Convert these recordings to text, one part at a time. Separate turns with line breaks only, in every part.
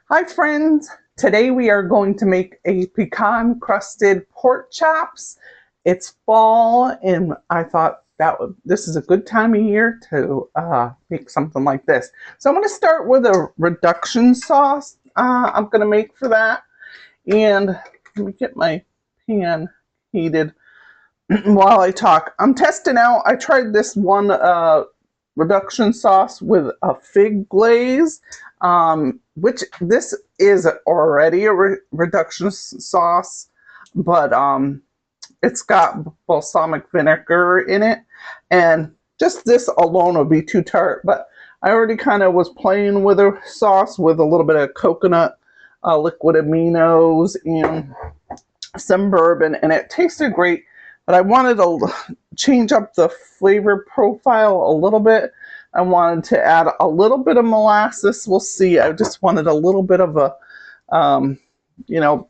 Hi friends, today we are going to make a pecan crusted pork chops. It's fall and I thought this is a good time of year to make something like this. So I'm going to start with a reduction sauce I'm going to make for that. And let me get my pan heated while I talk. I'm testing out, I tried this one reduction sauce with a fig glaze, which this is already a reduction sauce, but it's got balsamic vinegar in it, and just this alone would be too tart. But I already kind of was playing with a sauce with a little bit of coconut liquid aminos and some bourbon, and it tasted great. But I wanted to change up the flavor profile a little bit. I wanted to add a little bit of molasses. We'll see. I just wanted a little bit of a,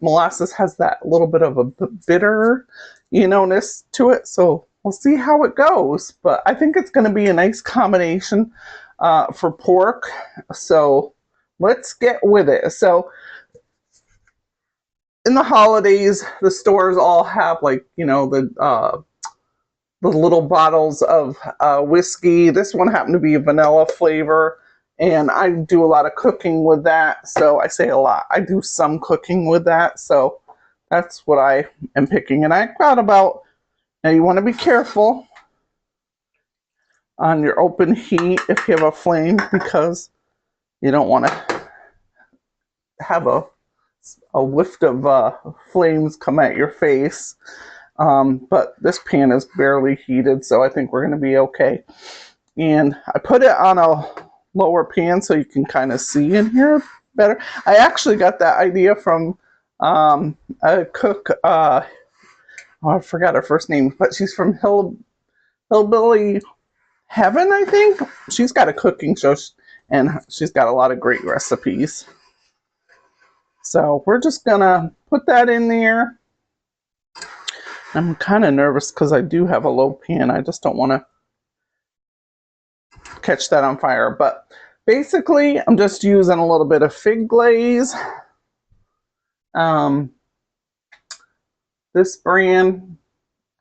molasses has that little bit of a bitter, ness to it. So we'll see how it goes. But I think it's going to be a nice combination for pork. So let's get with it. So in the holidays, the stores all have the little bottles of whiskey. This one happened to be a vanilla flavor, and I do a lot of cooking with that. So I say a lot. I do some cooking with that. So that's what I am picking. And I got about, now you want to be careful on your open heat if you have a flame, because you don't want to have a whiff of flames come at your face. But this pan is barely heated, so I think we're going to be okay. And I put it on a lower pan so you can kind of see in here better. I actually got that idea from a cook. I forgot her first name, but she's from Hillbilly Heaven, I think. She's got a cooking show, and she's got a lot of great recipes. So we're just gonna put that in there. I'm kind of nervous because I do have a low pan. I just don't want to catch that on fire. But basically, I'm just using a little bit of fig glaze. This brand,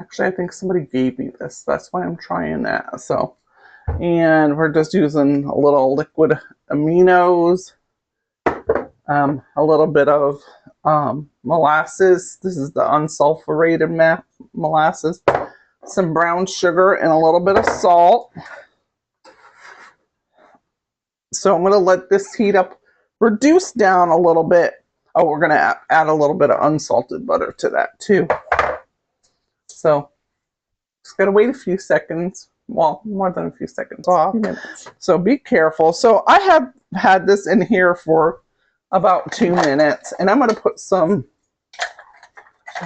actually, I think somebody gave me this. That's why I'm trying that. So, and we're just using a little liquid aminos. A little bit of molasses. This is the unsulfurated molasses. Some brown sugar and a little bit of salt. So I'm going to let this heat up, reduce down a little bit. Oh, we're going to add a little bit of unsalted butter to that too. So just got to wait a few seconds. Well, more than a few seconds off. So be careful. So I have had this in here for about 2 minutes, and I'm going to put some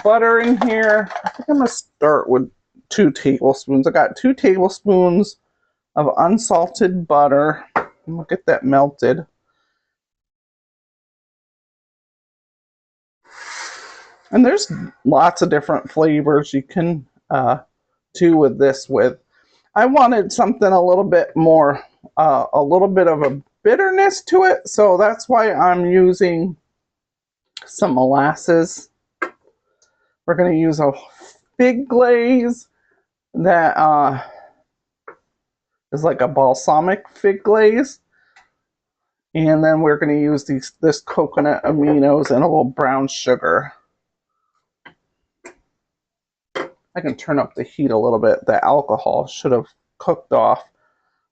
butter in here. I think I'm going to start with 2 tablespoons. I got 2 tablespoons of unsalted butter. I'm going to get that melted. And there's lots of different flavors you can do with this with. I wanted something a little bit more, a little bit of a bitterness to it, so that's why I'm using some molasses. We're going to use a fig glaze that is like a balsamic fig glaze, and then we're going to use this coconut aminos and a little brown sugar. I can turn up the heat a little bit. The alcohol should have cooked off,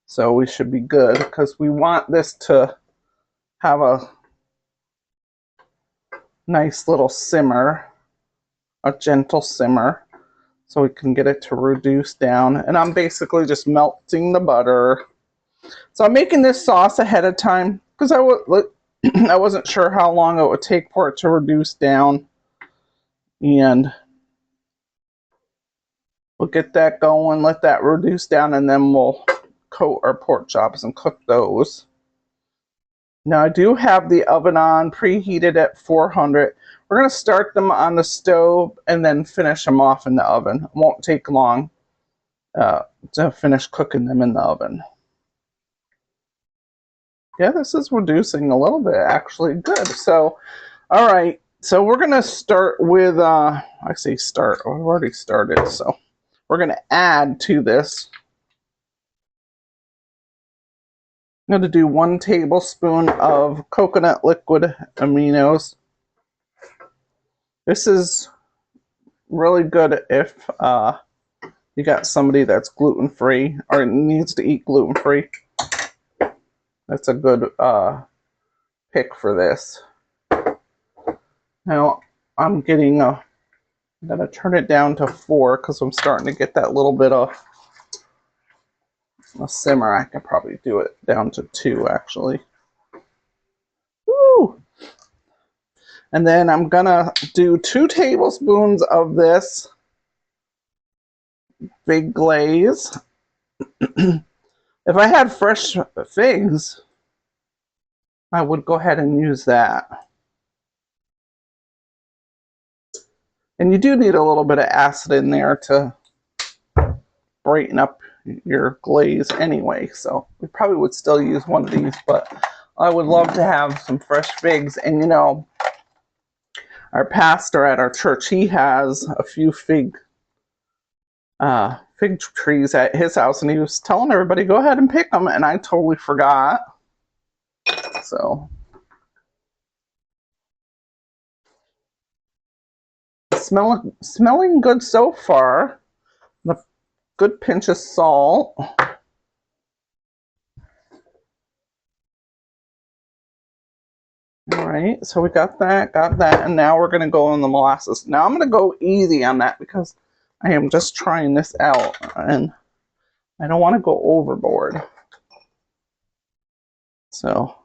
so we should be good, because we want this to have a nice little simmer, a gentle simmer, so we can get it to reduce down. And I'm basically just melting the butter. So I'm making this sauce ahead of time because I wasn't sure how long it would take for it to reduce down. And we'll get that going, let that reduce down, and then we'll coat our pork chops and cook those. Now I do have the oven on, preheated at 400. We're going to start them on the stove and then finish them off in the oven. It won't take long to finish cooking them in the oven. Yeah, this is reducing a little bit, actually. Good. So, all right. So we're going to start with, I say start, I've already started. So we're going to add to this. I'm going to do 1 tablespoon of coconut liquid aminos. This is really good if you got somebody that's gluten-free or needs to eat gluten-free. That's a good pick for this. Now I'm going to turn it down to 4 because I'm starting to get that little bit of a simmer. I can probably do it down to 2 actually. Woo! And then I'm gonna do 2 tablespoons of this fig glaze. If I had fresh figs, I would go ahead and use that. And you do need a little bit of acid in there to brighten up your glaze anyway. So we probably would still use one of these, but I would love to have some fresh figs. And you know, our pastor at our church, he has a few fig trees at his house, and he was telling everybody, go ahead and pick them, and I totally forgot. So smelling good so far. A good pinch of salt. All right, so we got that, and now we're gonna go on the molasses. Now I'm gonna go easy on that because I am just trying this out, and I don't want to go overboard. So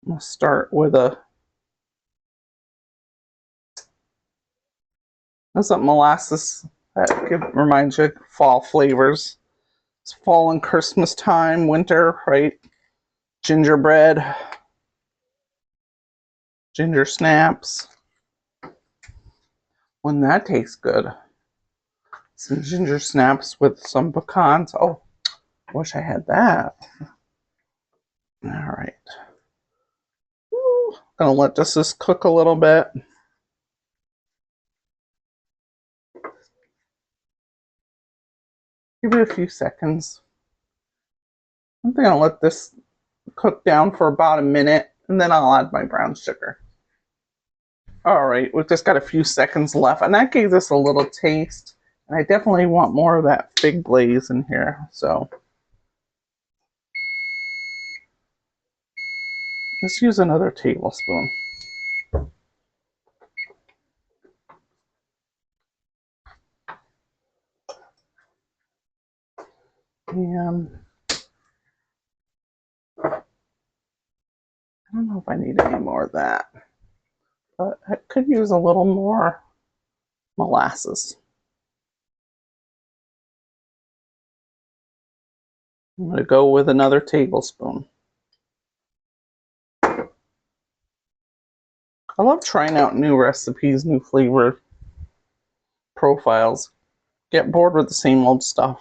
I'm gonna start with that's what molasses that reminds you of fall flavors. It's fall and Christmas time, winter, right? Gingerbread, ginger snaps. Wouldn't that taste good? Some ginger snaps with some pecans. Oh, wish I had that. All right. Gonna let this just cook a little bit. Give it a few seconds. I'm gonna let this cook down for about a minute, and then I'll add my brown sugar. All right, we've just got a few seconds left, and that gave this a little taste. And I definitely want more of that fig glaze in here, so let's use another tablespoon. And I don't know if I need any more of that, but I could use a little more molasses. I'm going to go with another tablespoon. I love trying out new recipes, new flavor profiles. Get bored with the same old stuff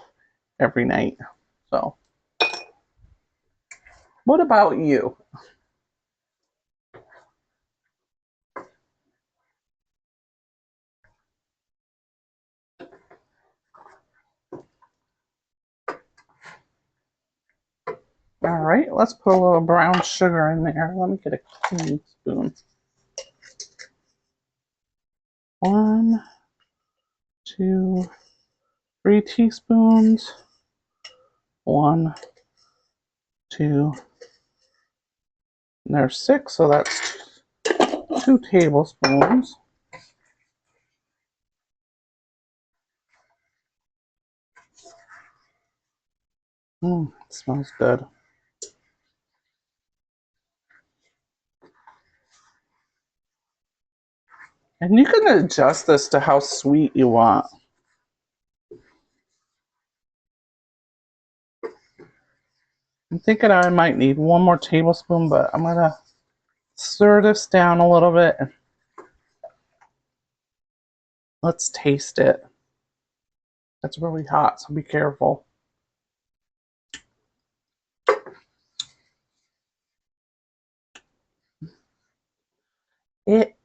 every night. So, what about you? All right, let's put a little brown sugar in there. Let me get a clean spoon. 1, 2, 3 teaspoons. 1, 2, and there's 6, so that's 2 tablespoons. It smells good. And you can adjust this to how sweet you want. I'm thinking I might need 1 more tablespoon, but I'm gonna stir this down a little bit. Let's taste it. It's really hot, so be careful. It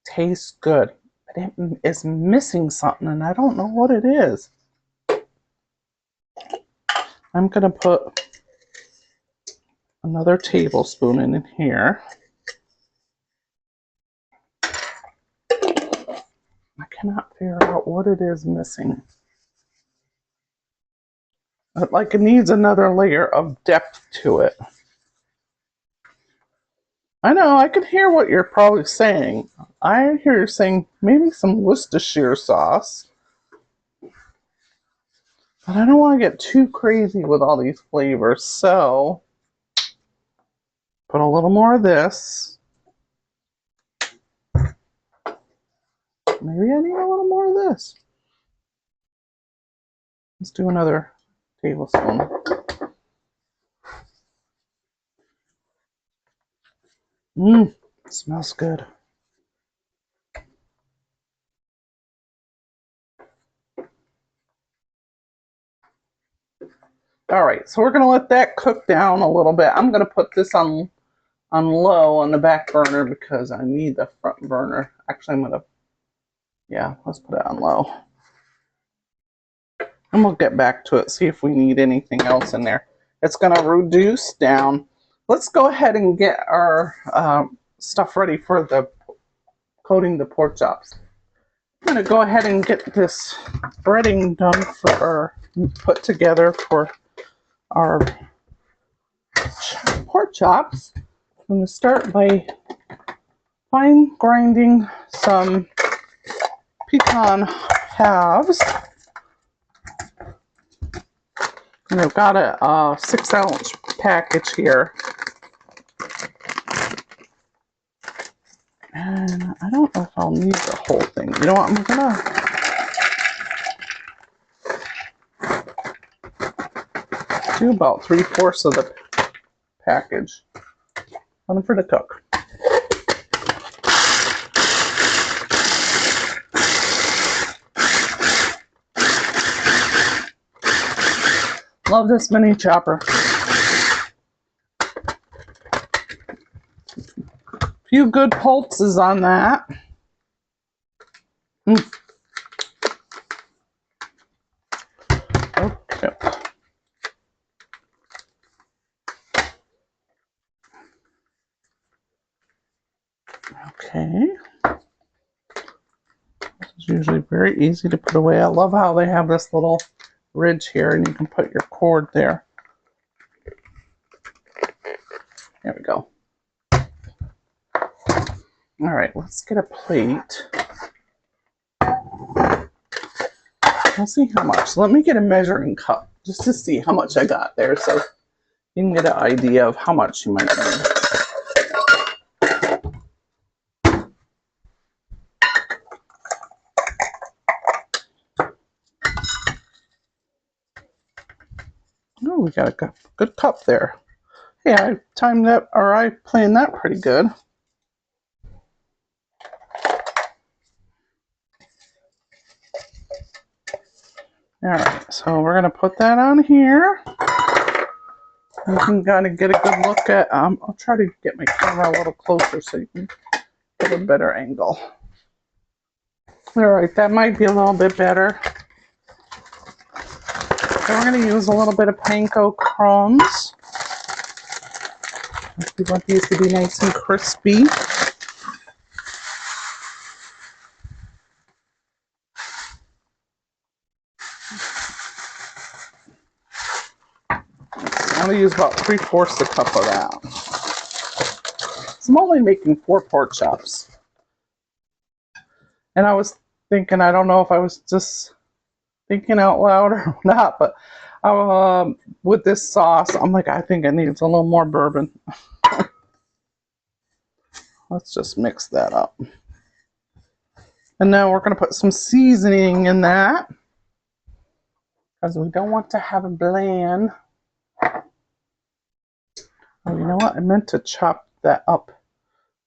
tastes good, but it is missing something, and I don't know what it is. I'm going to put another tablespoon in here. I cannot figure out what it is missing. Like it needs another layer of depth to it. I know, I can hear what you're probably saying. I hear you saying maybe some Worcestershire sauce. But I don't want to get too crazy with all these flavors, so put a little more of this. Maybe I need a little more of this. Let's do another tablespoon. Smells good. All right, so we're going to let that cook down a little bit. I'm going to put this on low on the back burner because I need the front burner. Actually, I'm going to, yeah, let's put it on low. And we'll get back to it, see if we need anything else in there. It's going to reduce down. Let's go ahead and get our stuff ready for the coating the pork chops. I'm going to go ahead and get this breading done for put together for our pork chops. I'm going to start by fine grinding some pecan halves. And I've got a 6-ounce package here. And I don't know if I'll need the whole thing. You know what, I'm gonna do about 3/4 of the package. One for the cook. Love this mini chopper. Few good pulses on that. Okay. Okay. It's usually very easy to put away. I love how they have this little ridge here and you can put your cord there. There we go. All right, let's get a plate. Let's see how much. Let me get a measuring cup just to see how much I got there so you can get an idea of how much you might need. Oh, we got a good cup there. Yeah, I timed that, or I planned that pretty good. All right, so we're gonna put that on here. You can kind of get a good look at. I'll try to get my camera a little closer so you can get a better angle. All right, that might be a little bit better. So we're gonna use a little bit of panko crumbs. We want these to be nice and crispy. I'm going to use about 3/4 a cup of that. So I'm only making 4 pork chops. And I was thinking, I don't know if I was just thinking out loud or not, but with this sauce, I'm like, I think it needs a little more bourbon. Let's just mix that up. And now we're going to put some seasoning in that because we don't want to have a bland. Oh, you know what? I meant to chop that up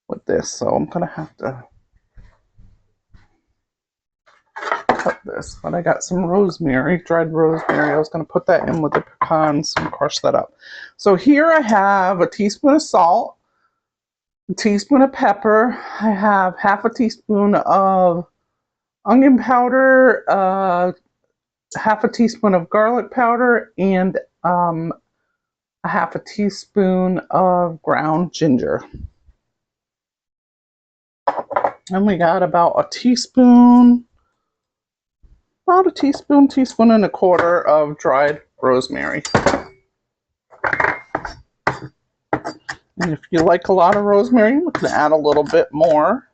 with this, so I'm going to have to cut this. But I got some rosemary, dried rosemary. I was going to put that in with the pecans and crush that up. So here I have a teaspoon of salt, a teaspoon of pepper. I have half a teaspoon of onion powder, half a teaspoon of garlic powder, and a half a teaspoon of ground ginger. And we got about a teaspoon and a quarter of dried rosemary. And if you like a lot of rosemary, you can add a little bit more.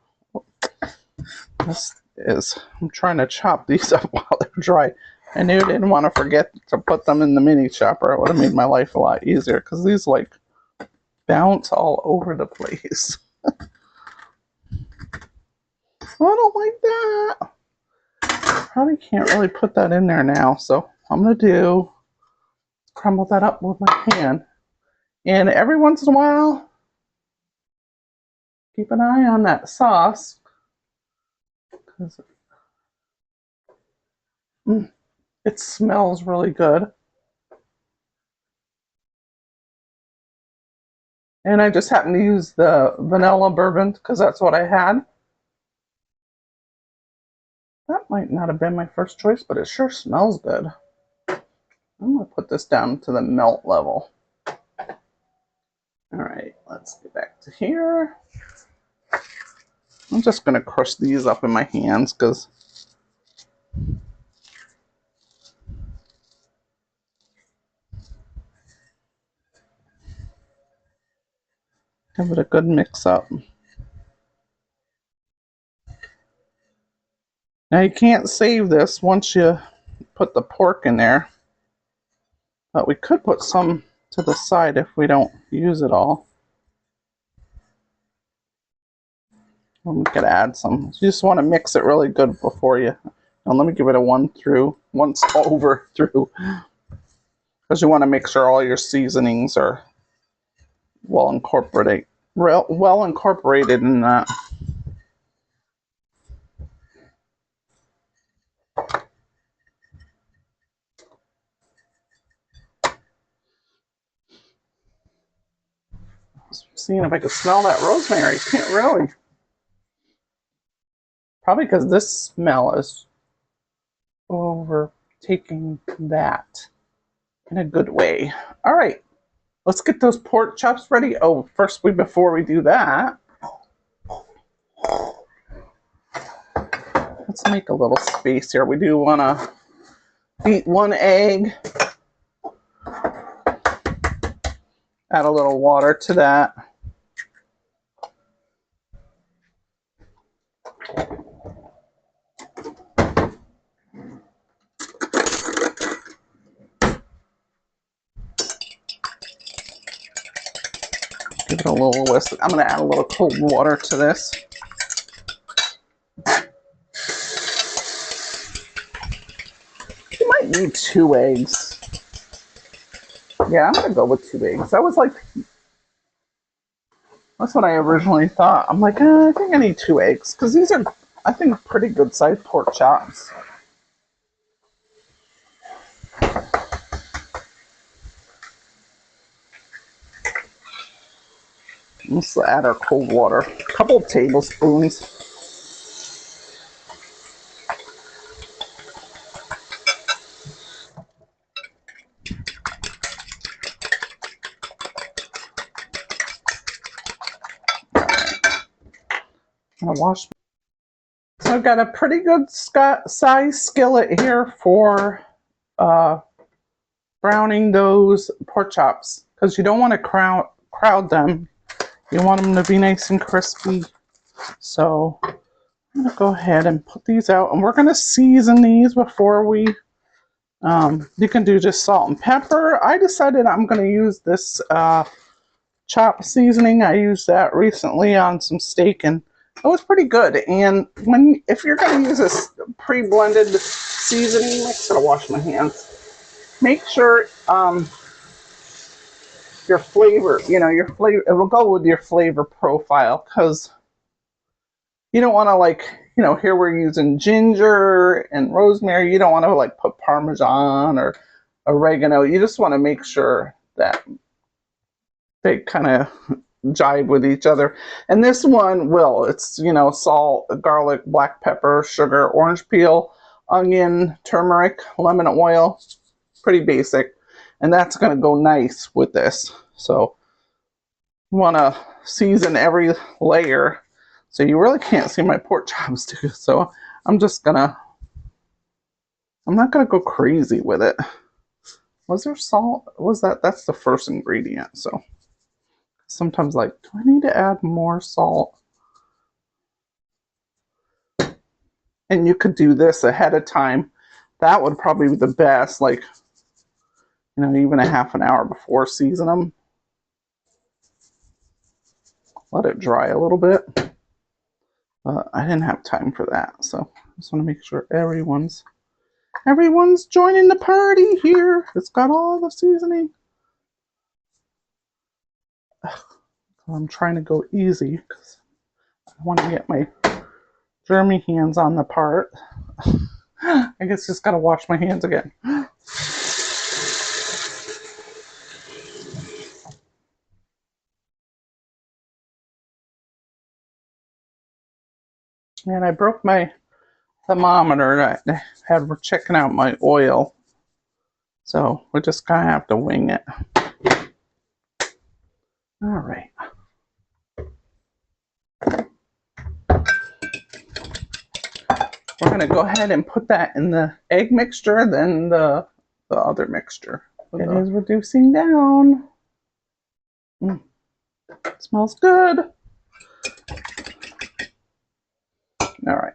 I'm trying to chop these up while they're dry. I knew I didn't want to forget to put them in the mini chopper. It would have made my life a lot easier because these like bounce all over the place. I don't like that. Probably can't really put that in there now, so I'm going to crumble that up with my hand. And every once in a while, keep an eye on that sauce. It smells really good. And I just happened to use the vanilla bourbon because that's what I had. That might not have been my first choice, but it sure smells good. I'm going to put this down to the melt level. All right, let's get back to here. I'm just going to crush these up in my hands because give it a good mix up. Now you can't save this once you put the pork in there, but we could put some to the side if we don't use it all. We could add some. You just want to mix it really good before you. And let me give it a once over through, because you want to make sure all your seasonings are well incorporated in that. Seeing if I could smell that rosemary. Can't really. Probably because this smell is overtaking that in a good way. All right, let's get those pork chops ready. Oh, before we do that, let's make a little space here. We do want to beat one egg, add a little water to that. Give it a little whisk. I'm going to add a little cold water to this. You might need 2 eggs. Yeah, I'm going to go with 2 eggs. That's what I originally thought. I'm like, I think I need 2 eggs. Because these are, I think, pretty good sized pork chops. Let's add our cold water. A couple of tablespoons. I'm gonna wash. So I've got a pretty good size skillet here for browning those pork chops, because you don't want to crowd them. You want them to be nice and crispy. So I'm going to go ahead and put these out, and we're going to season these before we, you can do just salt and pepper. I decided I'm going to use this chop seasoning. I used that recently on some steak, and it was pretty good. And if you're going to use this pre-blended seasoning, I'm just going to wash my hands. Make sure your flavor, it will go with your flavor profile, because you don't want to here we're using ginger and rosemary. You don't want to put Parmesan or oregano. You just want to make sure that they kind of jive with each other. And this one will. It's, you know, salt, garlic, black pepper, sugar, orange peel, onion, turmeric, lemon oil. Pretty basic. And that's going to go nice with this. So you want to season every layer. So you really can't see my pork chops too. So I'm just going to, I'm not going to go crazy with it. Was there salt? Was that's the first ingredient. So sometimes like, do I need to add more salt? And you could do this ahead of time. That would probably be the best, like, you know, even a half an hour before season them. Let it dry a little bit. But I didn't have time for that, so I just want to make sure everyone's joining the party here. It's got all the seasoning. I'm trying to go easy because I want to get my germy hands on the part. I guess just gotta wash my hands again. And I broke my thermometer. I had we're checking out my oil, so we're just gonna have to wing it. All right. We're gonna go ahead and put that in the egg mixture, then the other mixture. It is reducing down. Smells good. All right.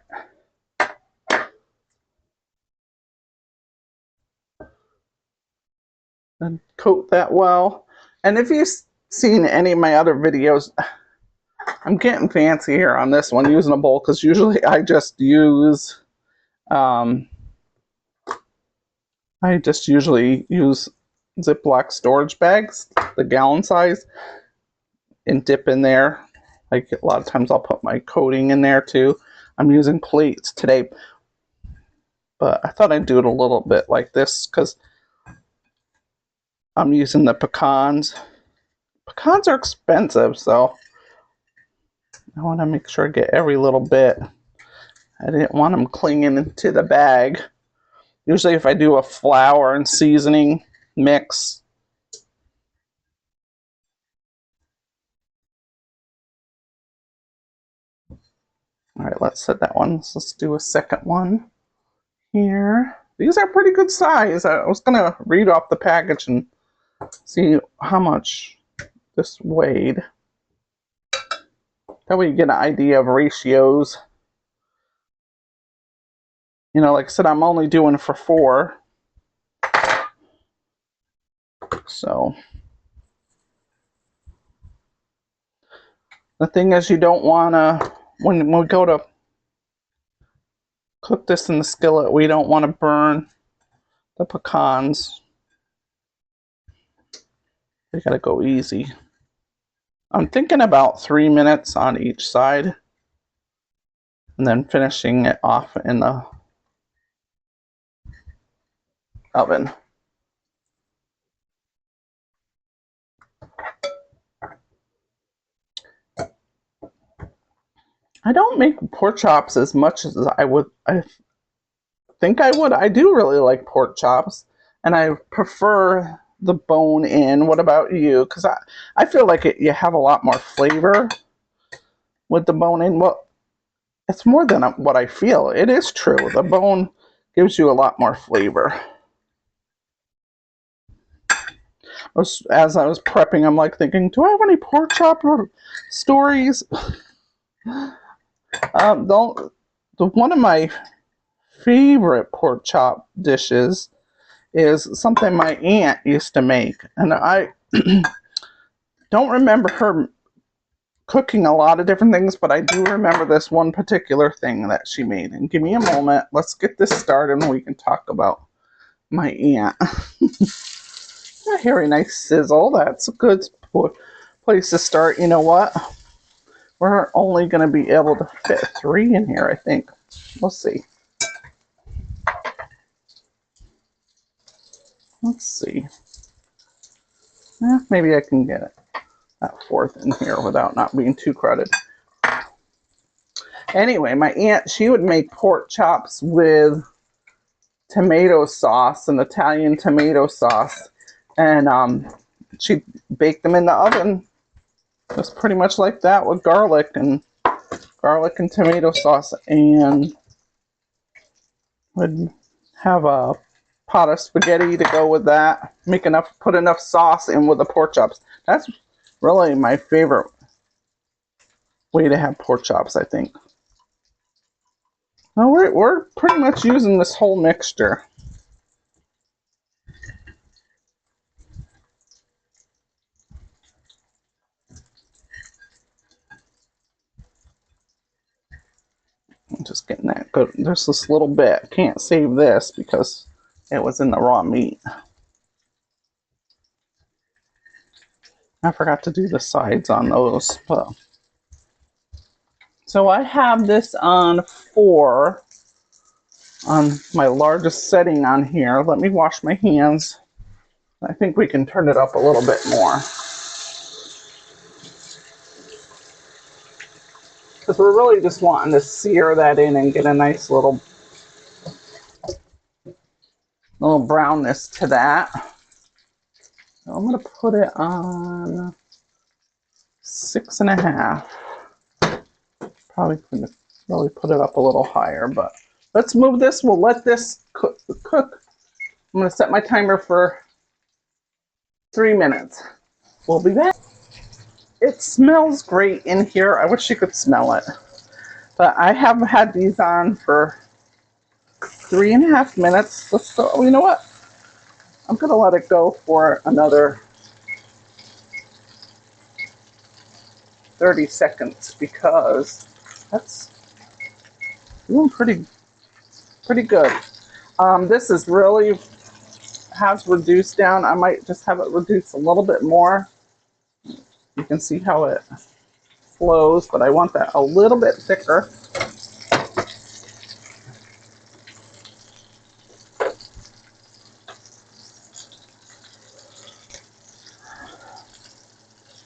And coat that well. And if you've seen any of my other videos, I'm getting fancy here on this one using a bowl because usually I just use Ziploc storage bags, the gallon size, and dip in there. Like a lot of times I'll put my coating in there too. I'm using plates today, but I thought I'd do it a little bit like this because I'm using the pecans. Pecans are expensive, so I want to make sure I get every little bit. I didn't want them clinging into the bag. Usually if I do a flour and seasoning mix, all right, let's set that one. So let's do a second one here. These are pretty good size. I was going to read off the package and see how much this weighed. That way you get an idea of ratios. You know, like I said, I'm only doing for 4. So the thing is, you don't want to, when we go to cook this in the skillet, we don't want to burn the pecans. They gotta go easy. I'm thinking about 3 minutes on each side and then finishing it off in the oven. I don't make pork chops as much as I think I would. I do really like pork chops, and I prefer the bone in. What about you? Because I feel like you have a lot more flavor with the bone in. Well, it's more than what I feel. It is true. The bone gives you a lot more flavor. As I was prepping, I'm like thinking, do I have any pork chop stories? One of my favorite pork chop dishes is something my aunt used to make, and I don't remember her cooking a lot of different things, but I do remember this one particular thing that she made. And give me a moment, let's get this started and we can talk about my aunt. I hear a nice sizzle. That's a good place to start. You know what? We're only going to be able to fit 3 in here, I think. We'll see. Let's see. Maybe I can get it. that fourth in here without not being too crowded. Anyway, my aunt, she would make pork chops with tomato sauce, an Italian tomato sauce, and she'd bake them in the oven just pretty much like that with garlic and tomato sauce, and would have a pot of spaghetti to go with that. Put enough sauce in with the pork chops. That's really my favorite way to have pork chops, I think. Now we're pretty much using this whole mixture. I'm just getting that good. There's this little bit. Can't save this because it was in the raw meat. I forgot to do the sides on those. But. So I have this on 4 on my largest setting on here. Let me wash my hands. I think we can turn it up a little bit more. Because we're really just wanting to sear that in and get a nice little brownness to that. So I'm going to put it on 6.5. Probably couldn't really put it up a little higher, but let's move this. We'll let this cook. I'm going to set my timer for 3 minutes. We'll be back. It smells great in here. I wish you could smell it. But I have had these on for 3.5 minutes. Let's go. You know what? I'm going to let it go for another 30 seconds because that's doing pretty good. This is really has reduced down. I might just have it reduced a little bit more. You can see how it flows, but I want that a little bit thicker.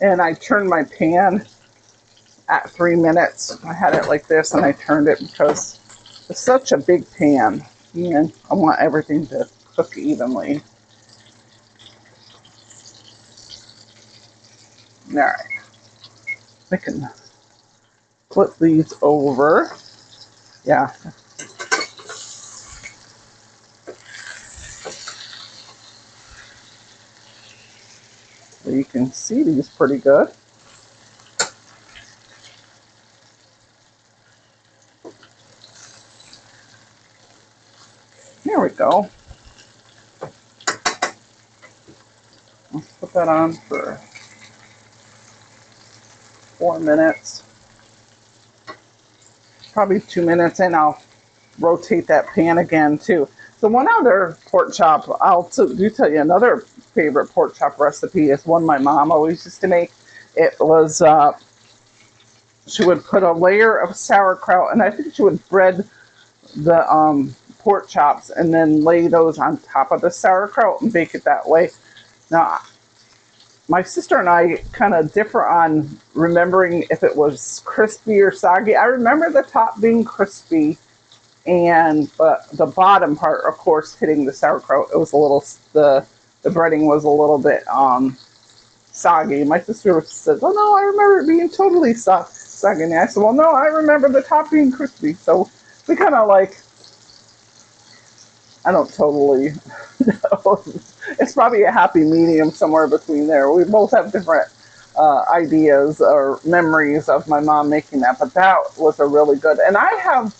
And I turned my pan at 3 minutes. I had it like this and I turned it because it's such a big pan and I want everything to cook evenly. All right. I can flip these over. Yeah. So you can see these pretty good. There we go. Let's put that on for 4 minutes. Probably 2 minutes, and I'll rotate that pan again too. So one other pork chop, I'll tell you another favorite pork chop recipe is one my mom always used to make. It was, she would put a layer of sauerkraut, and I think she would bread the pork chops and then lay those on top of the sauerkraut and bake it that way. Now, my sister and I kind of differ on remembering if it was crispy or soggy. I remember the top being crispy, but the bottom part, of course, hitting the sauerkraut, it was a little, the breading was a little bit soggy. My sister said, "Oh no, I remember it being totally soggy." And I said, "Well, no, I remember the top being crispy." So we kind of like, I don't totally know. It's probably a happy medium somewhere between there. We both have different ideas or memories of my mom making that, but that was a really good. And I have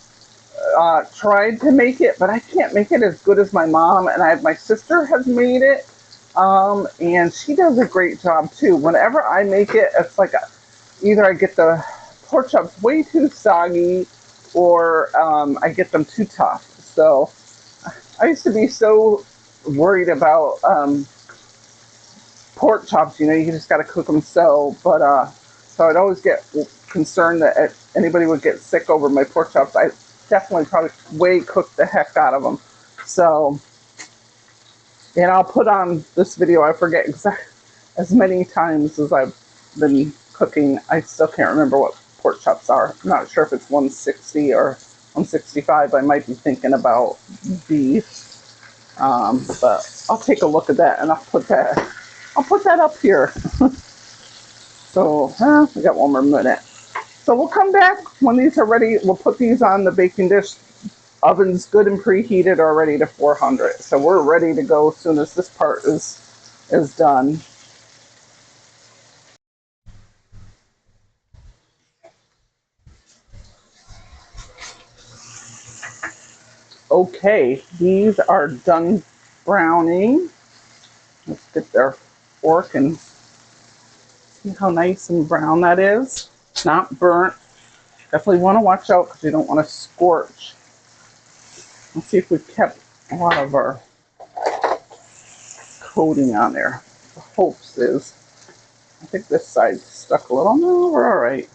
tried to make it, but I can't make it as good as my mom. And my sister has made it, and she does a great job too. Whenever I make it, it's like either I get the pork chops way too soggy, or I get them too tough. So I used to be so worried about pork chops. You know, you just got to cook them so I'd always get concerned that anybody would get sick over my pork chops. I definitely probably way cooked the heck out of them. So, and I'll put on this video, I forget exactly as many times as I've been cooking. I still can't remember what pork chops are. I'm not sure if it's 160 or 165. I might be thinking about beef. But I'll take a look at that and I'll put that up here. So we got one more minute. So we'll come back when these are ready. We'll put these on the baking dish. Oven's good and preheated already to 400. So we're ready to go as soon as this part is done. Okay, these are done browning. Let's get their fork and see how nice and brown that is. Not burnt. Definitely want to watch out because you don't want to scorch. Let's see if we've kept a lot of our coating on there. The hopes is, I think this side's stuck a little. No, we're all right.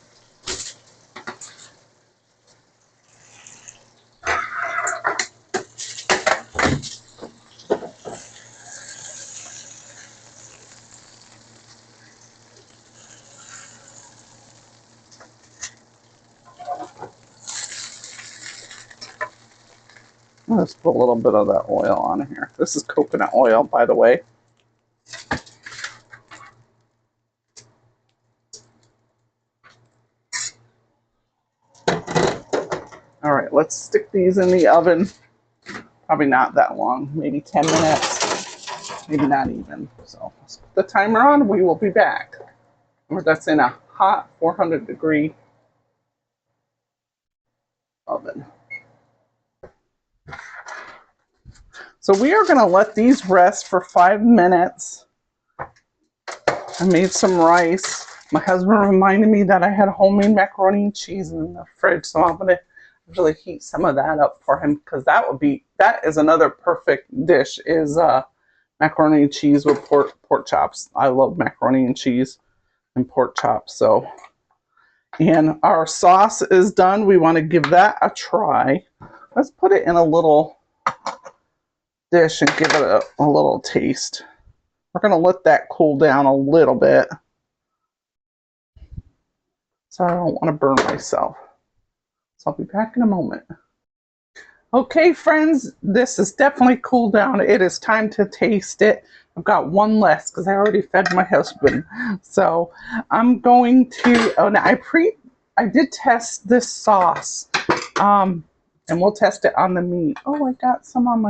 Let's put a little bit of that oil on here. This is coconut oil, by the way. All right, let's stick these in the oven. Probably not that long, maybe 10 minutes, maybe not even. So let's put the timer on. We will be back. That's in a hot 400-degree oven. So we are going to let these rest for 5 minutes. I made some rice. My husband reminded me that I had homemade macaroni and cheese in the fridge, so I'm going to really heat some of that up for him because that is another perfect dish is macaroni and cheese with pork chops. I love macaroni and cheese and pork chops. So, and our sauce is done. We want to give that a try. Let's put it in a little dish and give it a little taste. We're going to let that cool down a little bit so I don't want to burn myself. So I'll be back in a moment. Okay, friends, this is definitely cooled down. It is time to taste it. I've got one less because I already fed my husband. So I'm going to, I did test this sauce. And we'll test it on the meat. Oh, I got some on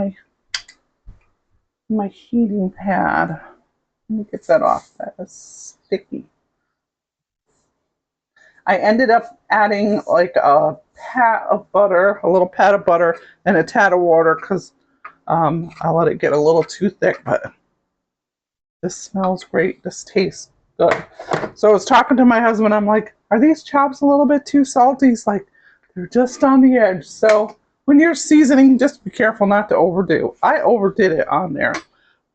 my heating pad. Let me get that off. That is sticky. I ended up adding like a pat of butter, a little pat of butter, and a tad of water because I let it get a little too thick, but this smells great. This tastes good. So I was talking to my husband. I'm like, are these chops a little bit too salty? He's like, they're just on the edge. So when you're seasoning, just be careful not to overdo. I overdid it on there,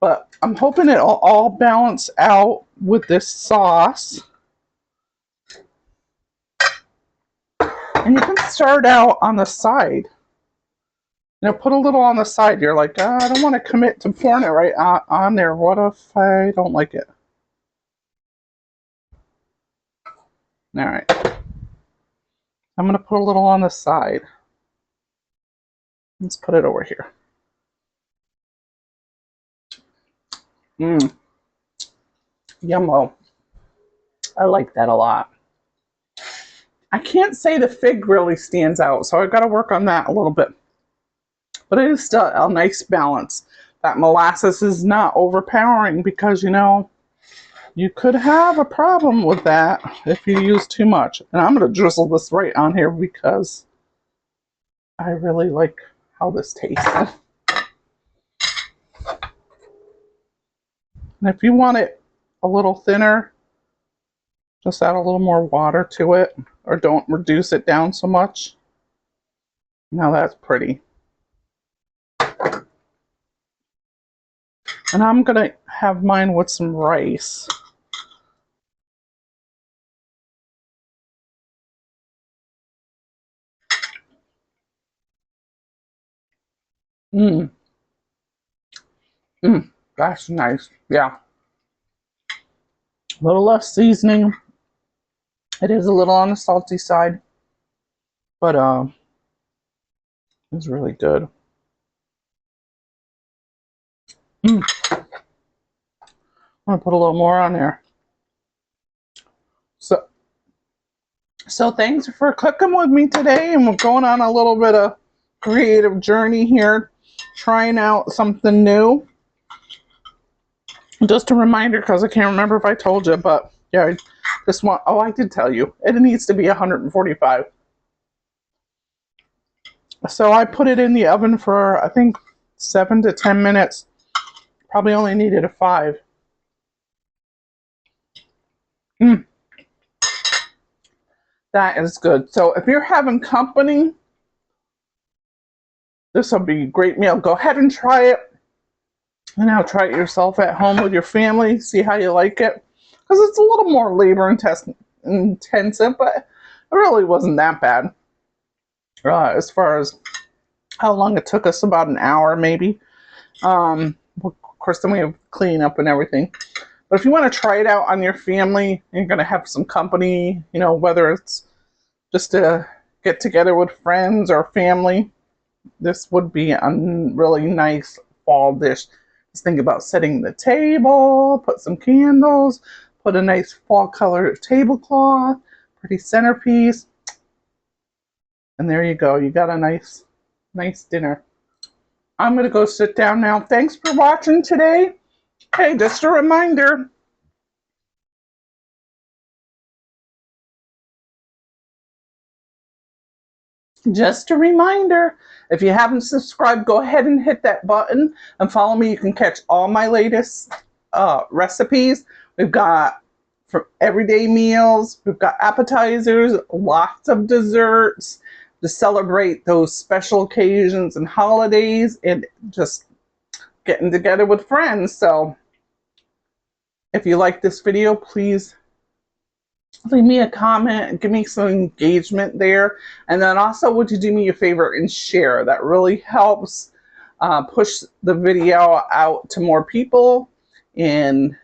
but I'm hoping it'll all balance out with this sauce. And you can start out on the side. You know, put a little on the side. You're like, oh, I don't want to commit to pouring it right on there. What if I don't like it? All right. I'm going to put a little on the side. Let's put it over here. Yummo. I like that a lot. I can't say the fig really stands out, so I've got to work on that a little bit. But it is still a nice balance. That molasses is not overpowering because, you know, you could have a problem with that if you use too much. And I'm going to drizzle this right on here because I really like how this tastes. And if you want it a little thinner, just add a little more water to it, or don't reduce it down so much. Now that's pretty. And I'm going to have mine with some rice. That's nice. Yeah. A little less seasoning, It is a little on the salty side, but it's really good. I'm gonna put a little more on there. So thanks for cooking with me today, and we're going on a little bit of creative journey here, trying out something new. Just a reminder, because I can't remember if I told you, but yeah, this one, oh, I did tell you. It needs to be 145. So I put it in the oven for, I think, 7 to 10 minutes. Probably only needed a 5. That is good. So if you're having company, this will be a great meal. Go ahead and try it. And now try it yourself at home with your family. See how you like it. Because it's a little more labor intensive, but it really wasn't that bad. As far as how long it took us, about an hour maybe. Of course, then we have clean up and everything. But if you want to try it out on your family, you're going to have some company, you know, whether it's just to get together with friends or family, this would be a really nice fall dish. Just think about setting the table, put some candles, put a nice fall colored tablecloth, pretty centerpiece. And there you go. You got a nice dinner. I'm going to go sit down now. Thanks for watching today. Hey, just a reminder. Just a reminder, if you haven't subscribed, go ahead and hit that button and follow me. You can catch all my latest recipes. We've got for everyday meals, we've got appetizers, lots of desserts to celebrate those special occasions and holidays and just getting together with friends. So if you like this video, please leave me a comment, give me some engagement there. And then also, would you do me a favor and share? That really helps push the video out to more people. And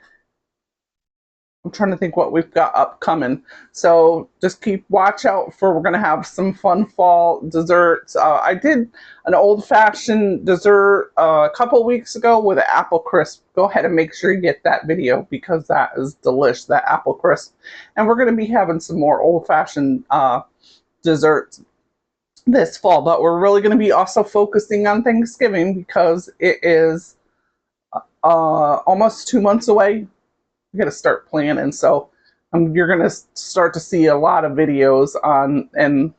I'm trying to think what we've got upcoming. So just watch out for, we're going to have some fun fall desserts. I did an old-fashioned dessert a couple weeks ago with an apple crisp. Go ahead and make sure you get that video because that is delish, that apple crisp. And we're going to be having some more old-fashioned desserts this fall. But we're really going to be also focusing on Thanksgiving because it is almost 2 months away. We got to start planning. So you're going to start to see a lot of videos on and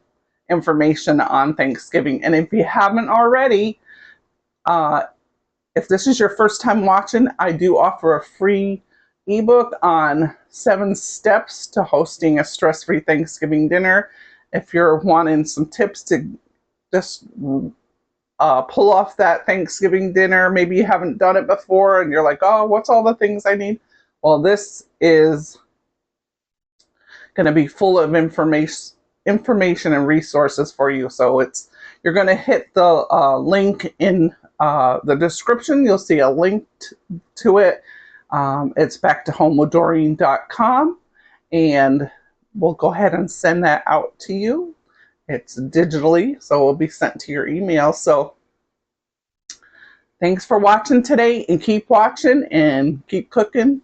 information on Thanksgiving. And if you haven't already, if this is your first time watching, I do offer a free ebook on 7 steps to hosting a stress-free Thanksgiving dinner. If you're wanting some tips to just pull off that Thanksgiving dinner, maybe you haven't done it before and you're like, oh, what's all the things I need? Well, this is going to be full of information and resources for you. So you're going to hit the link in the description. You'll see a link to it. It's backtohomewithdoreen.com, and we'll go ahead and send that out to you. It's digitally, so it will be sent to your email. So thanks for watching today, and keep watching and keep cooking.